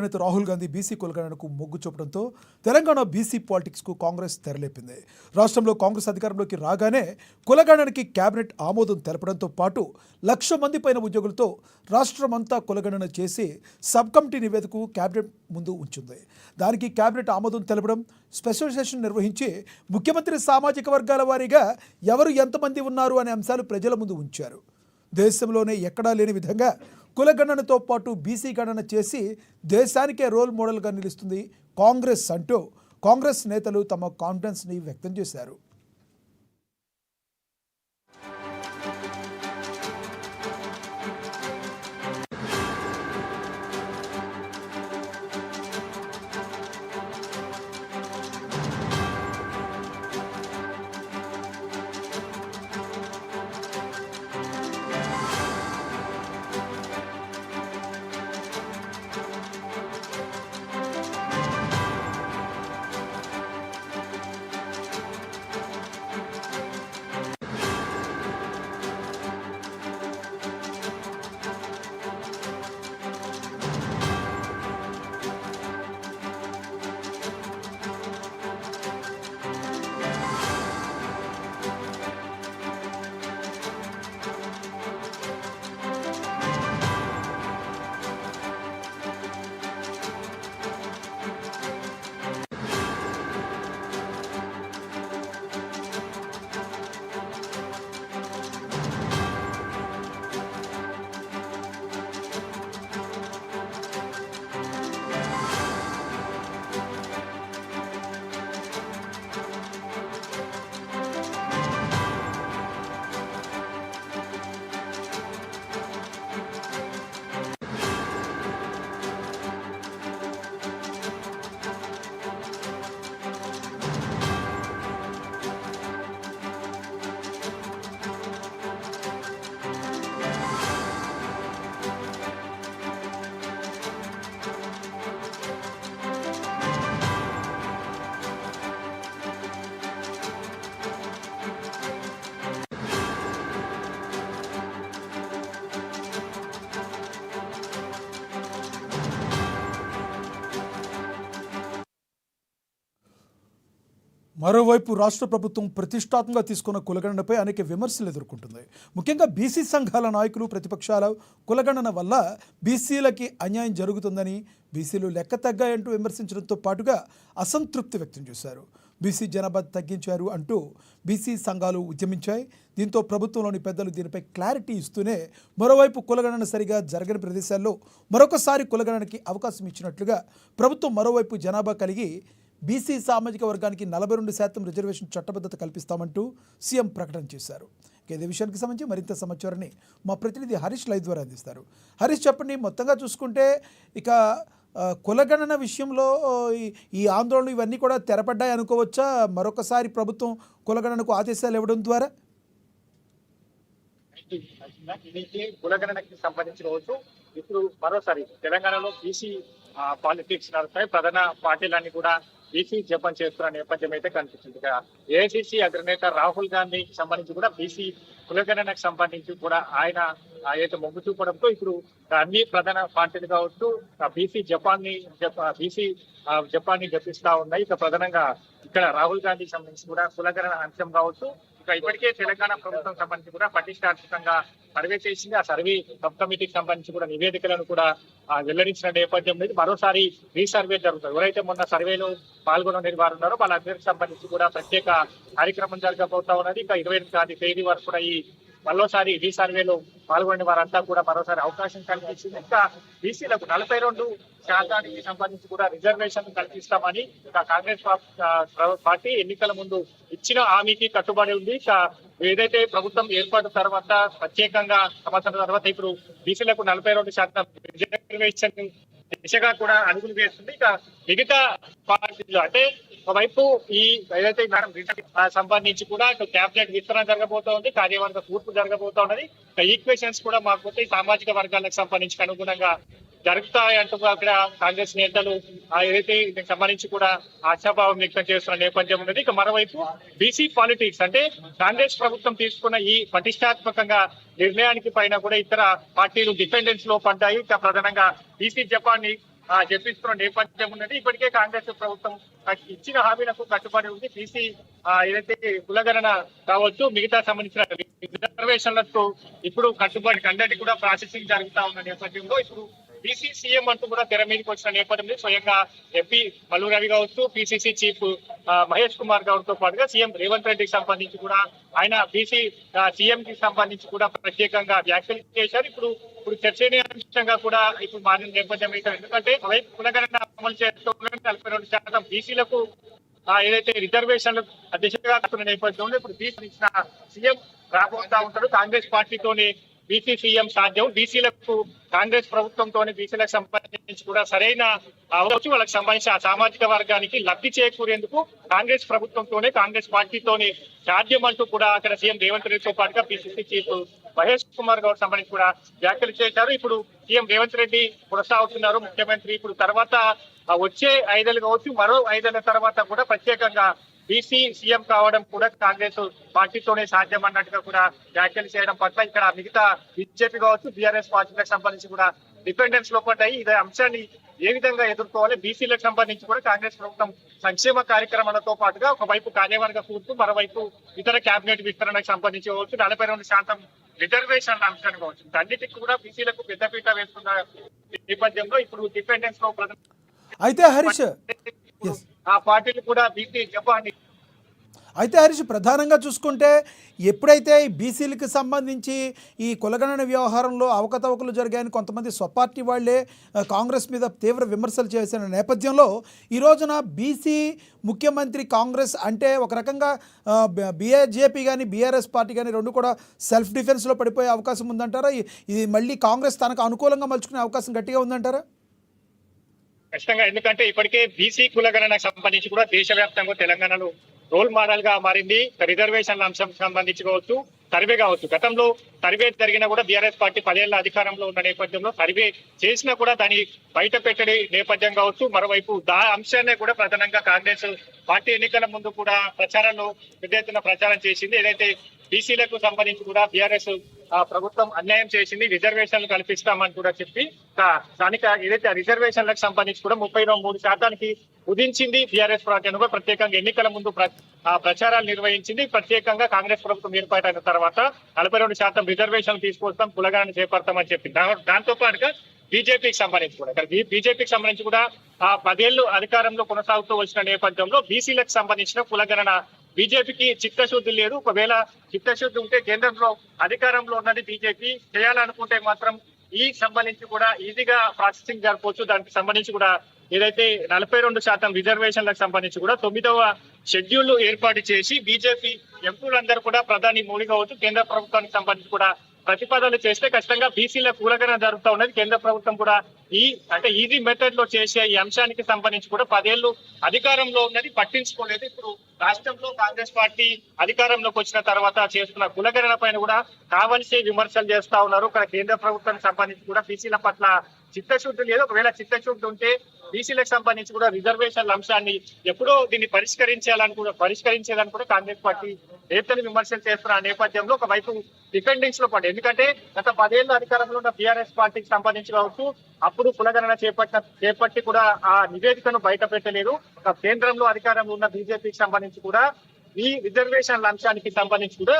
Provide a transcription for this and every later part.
నేత రాహుల్ గాంధీ బీసీ కులగణనకు మొగ్గు చూపడంతో తెలంగాణ బీసీ పాలిటిక్స్కు కాంగ్రెస్ తెరలేపింది. రాష్ట్రంలో కాంగ్రెస్ అధికారంలోకి రాగానే కులగణనకి కేబినెట్ ఆమోదం తెలపడంతో పాటు 1,00,000 మంది పైన ఉద్యోగులతో రాష్ట్రమంతా కులగణన చేసి సబ్ కమిటీ నివేదికకు కేబినెట్ ముందు ఉంచింది. దానికి కేబినెట్ ఆమోదం తెలపడం, స్పెషల్ సెషన్ నిర్వహించి ముఖ్యమంత్రి సామాజిక వర్గాల వారీగా ఎవరు ఎంతమంది ఉన్నారు అనే అంశాలు ప్రజల ముందు ఉంచారు. దేశంలోనే ఎక్కడా లేని విధంగా కులగణనతో పాటు బీసీ గణన చేసి దేశానికే రోల్ మోడల్గా నిలుస్తుంది కాంగ్రెస్ అంటూ కాంగ్రెస్ నేతలు తమ కాన్ఫిడెన్స్ని వ్యక్తం చేశారు. మరోవైపు రాష్ట్ర ప్రభుత్వం ప్రతిష్టాత్మకంగా తీసుకున్న కులగణనపై అనేక విమర్శలు ఎదుర్కొంటుంది. ముఖ్యంగా బీసీ సంఘాల నాయకులు, ప్రతిపక్షాల కులగణన వల్ల బీసీలకి అన్యాయం జరుగుతుందని, బీసీలు లెక్క తగ్గాయంటూ విమర్శించడంతో పాటుగా అసంతృప్తి వ్యక్తం చేశారు. బీసీ జనాభా తగ్గించారు అంటూ బీసీ సంఘాలు ఉద్యమించాయి. దీంతో ప్రభుత్వంలోని పెద్దలు దీనిపై క్లారిటీ ఇస్తూనే మరోవైపు కులగణన సరిగా జరగని ప్రదేశాల్లో మరొకసారి కులగణనకి అవకాశం ఇచ్చినట్లుగా ప్రభుత్వం మరోవైపు జనాభా కలిగి బీసీ సామాజిక వర్గానికి 42% రిజర్వేషన్ చట్టబద్ధత కల్పిస్తామంటూ సీఎం ప్రకటన చేశారు. ఇదే విషయానికి సంబంధించి మరింత సమాచారాన్ని మా ప్రతినిధి హరీష్ లైవ్ ద్వారా అందిస్తారు. హరీష్, చెప్పండి, మొత్తంగా చూసుకుంటే ఇక కులగణన విషయంలో ఈ ఆందోళనలు ఇవన్నీ కూడా తెరపడ్డాయి అనుకోవచ్చా? మరొకసారి ప్రభుత్వం కులగణనకు ఆదేశాలు ఇవ్వడం ద్వారా కులగణనకి సంబంధించిన రోజు ఇప్పుడు మరోసారి తెలంగాణలో బీసీ పాలిటిక్స్ నడుస్తాయి. ప్రధాన పార్టీలన్నీ కూడా బీసీ జపం చేస్తున్న నేపథ్యం అయితే కనిపిస్తుంది. ఏఐసీసీ అగ్రనేత రాహుల్ గాంధీకి సంబంధించి కూడా బీసీ కులగణనకు సంబంధించి కూడా ఆయన ఏదైతే మొగ్గు చూపడంతో ఇప్పుడు అన్ని ప్రధాన పార్టీలు కావచ్చు బీసీ జపాన్ని జపిస్తా ఉన్నాయి. ఇక ప్రధానంగా ఇక్కడ రాహుల్ గాంధీకి సంబంధించి కూడా కులగణన అంశం కావచ్చు. ఇప్పటికే తెలంగాణ ప్రభుత్వం సంబంధించి కూడా ప్రతిష్టాత్మకంగా సర్వే చేసింది. ఆ సర్వే సబ్ కమిటీకి సంబంధించి కూడా నివేదికలను కూడా వెల్లడించిన నేపథ్యం మీద మరోసారి రీసర్వే జరుగుతుంది. ఎవరైతే మొన్న సర్వేలో పాల్గొనే వారు ఉన్నారో వాళ్ళందరికీ సంబంధించి కూడా ప్రత్యేక కార్యక్రమం జరగబోతా ఉన్నది. ఇంకా 28వ తేదీ వరకు కూడా ఈ మరోసారి రీసర్వేలో పాల్గొనే వారంతా కూడా మరోసారి అవకాశం కల్పించింది. ఇంకా బీసీలకు 42% సంబంధించి కూడా రిజర్వేషన్ కల్పిస్తామని కాంగ్రెస్ పార్టీ ఎన్నికల ముందు ఇచ్చిన హామీకి కట్టుబడి ఉంది. ఏదైతే ప్రభుత్వం ఏర్పాటు తర్వాత ప్రత్యేకంగా సంవత్సరం తర్వాత ఇప్పుడు బీసీలకు 42% రిజర్వేషన్ దిశగా కూడా అడుగులు వేస్తుంది. ఇక మిగతా పార్టీలు అంటే ఒకవైపు ఈ ఏదైతే సంబంధించి కూడా క్యాబినెట్ విస్తరణ జరగబోతోంది, కార్యవర్గ కూర్పు జరగబోతా ఉన్నది. ఈక్వేషన్స్ కూడా మాకు సామాజిక వర్గాలకు సంబంధించి అనుగుణంగా జరుగుతాయంటూ అక్కడ కాంగ్రెస్ నేతలు ఏదైతే దీనికి సంబంధించి కూడా ఆశాభావం వ్యక్తం చేస్తున్న నేపథ్యం ఉన్నది. ఇక మరోవైపు బీసీ పాలిటిక్స్ అంటే కాంగ్రెస్ ప్రభుత్వం తీసుకున్న ఈ ప్రతిష్టాత్మకంగా నిర్ణయానికి పైన కూడా ఇతర పార్టీలు డిపెండెన్స్ లో పడ్డాయి. ఇక ప్రధానంగా బీసీ జపాన్ని చెప్పిస్తున్న నేపథ్యం ఉన్నది. ఇప్పటికే కాంగ్రెస్ ప్రభుత్వం ఇచ్చిన హామీలకు కట్టుబడి ఉంది. బీసీ ఏదైతే కులగణన కావచ్చు, మిగతా సంబంధించిన రిజర్వేషన్లకు ఇప్పుడు కట్టుబడి కండటి కూడా ప్రాసెసింగ్ జరుగుతా ఉన్న నేపథ్యంలో ఇప్పుడు బీసీ సీఎం అంటూ కూడా తెర మీదకి వచ్చిన నేపథ్యంలో స్వయంగా ఎంపీ మల్లు రవి కావచ్చు, పిసిసి చీఫ్ మహేష్ కుమార్ గౌడ్ తో పాటుగా సీఎం రేవంత్ రెడ్డికి సంబంధించి కూడా ఆయన బీసీ సీఎం కి సంబంధించి కూడా ప్రత్యేకంగా వ్యాఖ్యలు చేశారు. ఇప్పుడు చర్చనీయాంశంగా కూడా ఇప్పుడు మారిన నేపథ్యం అయితే, ఎందుకంటే కులగణన అమలు చేస్తూ 42% బీసీలకు ఏదైతే రిజర్వేషన్లు దిశగా నేపథ్యంలో ఇప్పుడు బీసీ ఇచ్చిన సీఎం రాబోతా ఉంటాడు. కాంగ్రెస్ పార్టీతోనే బీసీ సీఎం సాధ్యం. బీసీలకు కాంగ్రెస్ ప్రభుత్వంతోనే బీసీలకు సంబంధించి కూడా సరైన అవచ్చు, వాళ్ళకి సంబంధించిన ఆ సామాజిక వర్గానికి లబ్ధి చేకూరేందుకు కాంగ్రెస్ ప్రభుత్వంతోనే కాంగ్రెస్ పార్టీతోనే సాధ్యం అంటూ కూడా అక్కడ సీఎం రేవంత్ రెడ్డితో పాటుగా పిసిసి చీఫ్ మహేష్ కుమార్ గౌడ్ సంబంధించి కూడా వ్యాఖ్యలు చేశారు. ఇప్పుడు సీఎం రేవంత్ రెడ్డి కొనసాగుతున్నారు ముఖ్యమంత్రి. ఇప్పుడు తర్వాత వచ్చే 5 ఏళ్ళు కావచ్చు, మరో 5 ఏళ్ల తర్వాత కూడా ప్రత్యేకంగా బీసీ సీఎం కావడం కూడా కాంగ్రెస్ పార్టీతోనే సాధ్యం అన్నట్టుగా కూడా వ్యాఖ్యలు చేయడం పట్ల ఇక్కడ మిగతా బీజేపీ కావచ్చు, బీఆర్ఎస్ పార్టీలకు సంబంధించి కూడా డిపెండెన్స్ లో పడ్డాయి. ఇదే అంశాన్ని ఏ విధంగా ఎదుర్కోవాలి, బీసీలకు సంబంధించి కూడా కాంగ్రెస్ ప్రభుత్వం సంక్షేమ కార్యక్రమాలతో పాటుగా ఒకవైపు కార్యవర్గ కూర్పు, మరోవైపు ఇతర కేబినెట్ విస్తరణకు సంబంధించి కావచ్చు, 42% రిజర్వేషన్ల అంశాన్ని కావచ్చు, అన్నిటికీ కూడా బీసీలకు పెద్దపీట వేస్తున్న నేపథ్యంలో ఇప్పుడు డిపెండెన్స్ లో అయితే హరీష్ ఆ పార్టీలు కూడా బీసీ జపాన్ని ప్రధానంగా చూసుకుంటే ఎప్పుడైతే ఈ బీసీలకు సంబంధించి ఈ కులగణన వ్యవహారంలో అవకతవకలు జరిగాయని కొంతమంది స్వపార్టీ వాళ్లే కాంగ్రెస్ మీద తీవ్ర విమర్శలు చేసిన నేపథ్యంలో ఈ రోజున బీసీ ముఖ్యమంత్రి కాంగ్రెస్ అంటే ఒక రకంగా బీజేపీ కానీ బీఆర్ఎస్ పార్టీ కానీ రెండు కూడా సెల్ఫ్ డిఫెన్స్లో పడిపోయే అవకాశం ఉందంటారా? ఇది మళ్ళీ కాంగ్రెస్ తనకు అనుకూలంగా మలుచుకునే అవకాశం గట్టిగా ఉందంటారా? ఖచ్చితంగా, ఎందుకంటే ఇప్పటికే బీసీ కులగణనకు సంబంధించి కూడా దేశవ్యాప్తంగా తెలంగాణలో రోల్ మోడల్ గా మారింది. రిజర్వేషన్ల అంశం సంబంధించి కావచ్చు, సర్వే కావచ్చు. గతంలో సర్వే జరిగినా కూడా బీఆర్ఎస్ పార్టీ 10 ఏళ్ల అధికారంలో ఉన్న నేపథ్యంలో సర్వే చేసినా కూడా దాన్ని బయట పెట్టడి నేపథ్యం కావచ్చు. మరోవైపు అంశాన్ని కూడా ప్రధానంగా కాంగ్రెస్ పార్టీ ఎన్నికల ముందు కూడా ప్రచారంలో పెద్ద ఎత్తున ప్రచారం చేసింది. ఏదైతే బీసీలకు సంబంధించి కూడా బీఆర్ఎస్ ప్రభుత్వం అన్యాయం చేసింది, రిజర్వేషన్లు కల్పిస్తామని కూడా చెప్పి స్థానిక ఏదైతే రిజర్వేషన్లకు సంబంధించి కూడా 33% కుదించింది. బీఆర్ఎస్ పార్టీ కూడా ప్రత్యేకంగా ఎన్నికల ముందు ప్రచారాలు నిర్వహించింది. ప్రత్యేకంగా కాంగ్రెస్ ప్రభుత్వం ఏర్పాటైన తర్వాత 42% రిజర్వేషన్లు తీసుకొస్తాం, కులగణన చేపడతామని చెప్పి దాంతో పాటుగా బీజేపీకి సంబంధించి కూడా బీజేపీకి సంబంధించి కూడా 10 ఏళ్లు అధికారంలో కొనసాగుతూ వచ్చిన నేపథ్యంలో బీసీలకు సంబంధించిన కులగణన బీజేపీకి చిత్తశుద్ధి లేదు. ఒకవేళ చిత్తశుద్ధి ఉంటే కేంద్రంలో అధికారంలో ఉన్నది బీజేపీ, చేయాలనుకుంటే మాత్రం ఈ సంబంధించి కూడా ఈజీగా ప్రాసెసింగ్ జరపవచ్చు. దానికి సంబంధించి కూడా ఏదైతే 42% రిజర్వేషన్లకు సంబంధించి కూడా 9వ షెడ్యూల్ ఏర్పాటు చేసి బీజేపీ ఎంపీలందరూ కూడా ప్రధాని మోడీ కావచ్చు, కేంద్ర ప్రభుత్వానికి సంబంధించి కూడా ప్రతిపాదనలు చేస్తే ఖచ్చితంగా బీసీల కులగణన జరుగుతూ ఉన్నది. కేంద్ర ప్రభుత్వం కూడా ఈజీ మెథడ్ లో చేసే ఈ అంశానికి సంబంధించి కూడా 10 ఏళ్లు అధికారంలో ఉన్నది పట్టించుకోలేదు. ఇప్పుడు రాష్ట్రంలో కాంగ్రెస్ పార్టీ అధికారంలోకి వచ్చిన తర్వాత చేస్తున్న కులగణన పైన కూడా కావలసి విమర్శలు చేస్తా ఉన్నారు. ఇక్కడ కేంద్ర ప్రభుత్వానికి సంబంధించి కూడా బీసీల పట్ల చిత్తశుద్ధి లేదు. ఒకవేళ చిత్తశుద్ధి ఉంటే బీసీలకు సంబంధించి కూడా రిజర్వేషన్ల అంశాన్ని ఎప్పుడో దీన్ని పరిష్కరించేదని కూడా కాంగ్రెస్ పార్టీ నేతలు విమర్శలు చేస్తున్న నేపథ్యంలో ఒకవైపు డిఫెండింగ్స్ లో పడ్డాయి. ఎందుకంటే గత 10 ఏళ్ల అధికారంలో ఉన్న బీఆర్ఎస్ పార్టీకి సంబంధించి కావచ్చు, అప్పుడు కులగణన చేపట్టి కూడా ఆ నివేదికను బయట పెట్టలేదు. కేంద్రంలో అధికారంలో ఉన్న బీజేపీకి సంబంధించి కూడా ఈ రిజర్వేషన్ల అంశానికి సంబంధించి కూడా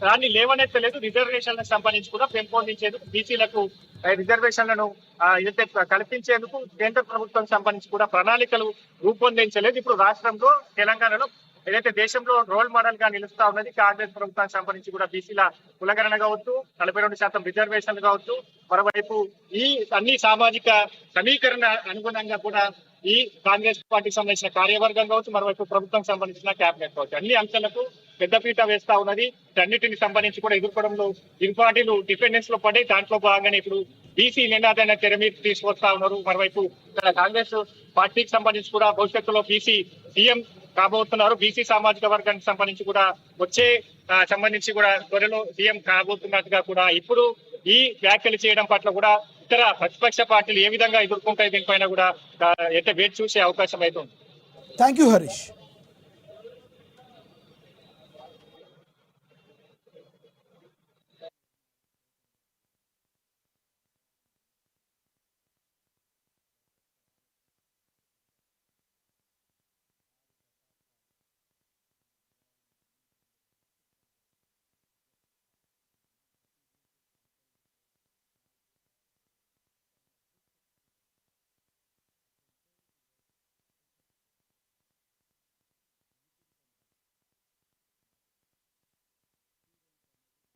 దాన్ని లేవనెత్తలేదు. రిజర్వేషన్లకు సంబంధించి కూడా పెంపొందించేందుకు బీసీలకు రిజర్వేషన్లను ఏదైతే కల్పించేందుకు కేంద్ర ప్రభుత్వం సంబంధించి కూడా ప్రణాళికలు రూపొందించలేదు. ఇప్పుడు రాష్ట్రంలో తెలంగాణలో ఏదైతే దేశంలో రోల్ మోడల్ గా నిలుస్తా ఉన్నది కాంగ్రెస్ ప్రభుత్వానికి సంబంధించి కూడా బీసీల కులగణన కావచ్చు, 42% రిజర్వేషన్లు కావచ్చు, మరోవైపు ఈ అన్ని సామాజిక సమీకరణ అనుగుణంగా కూడా ఈ కాంగ్రెస్ పార్టీకి సంబంధించిన కార్యవర్గం కావచ్చు, మరోవైపు ప్రభుత్వం సంబంధించిన కేబినెట్ కావచ్చు, అన్ని అంశాలకు పెద్దపీట వేస్తా ఉన్నది. అన్నిటిని సంబంధించి కూడా ఎదుర్కోవడంలో ఇరు పార్టీలు డిపెండెన్స్ లో పడి దాంట్లో భాగంగానే ఇప్పుడు బీసీ నినాదాన్ని తెర మీద తీసుకొస్తా ఉన్నారు. మరోవైపు కాంగ్రెస్ పార్టీకి సంబంధించి కూడా భవిష్యత్తులో బీసీ సీఎం కాబోతున్నారు. బీసీ సామాజిక వర్గానికి సంబంధించి కూడా వచ్చే సంబంధించి కూడా త్వరలో సీఎం కాబోతున్నట్టుగా కూడా ఇప్పుడు ఈ వ్యాఖ్యలు చేయడం పట్ల కూడా ఇతర ప్రతిపక్ష పార్టీలు ఏ విధంగా ఎదుర్కొంటాయి దీనిపైన కూడా అయితే వేచి చూసే అవకాశం అయితే ఉంది. Thank you Harish.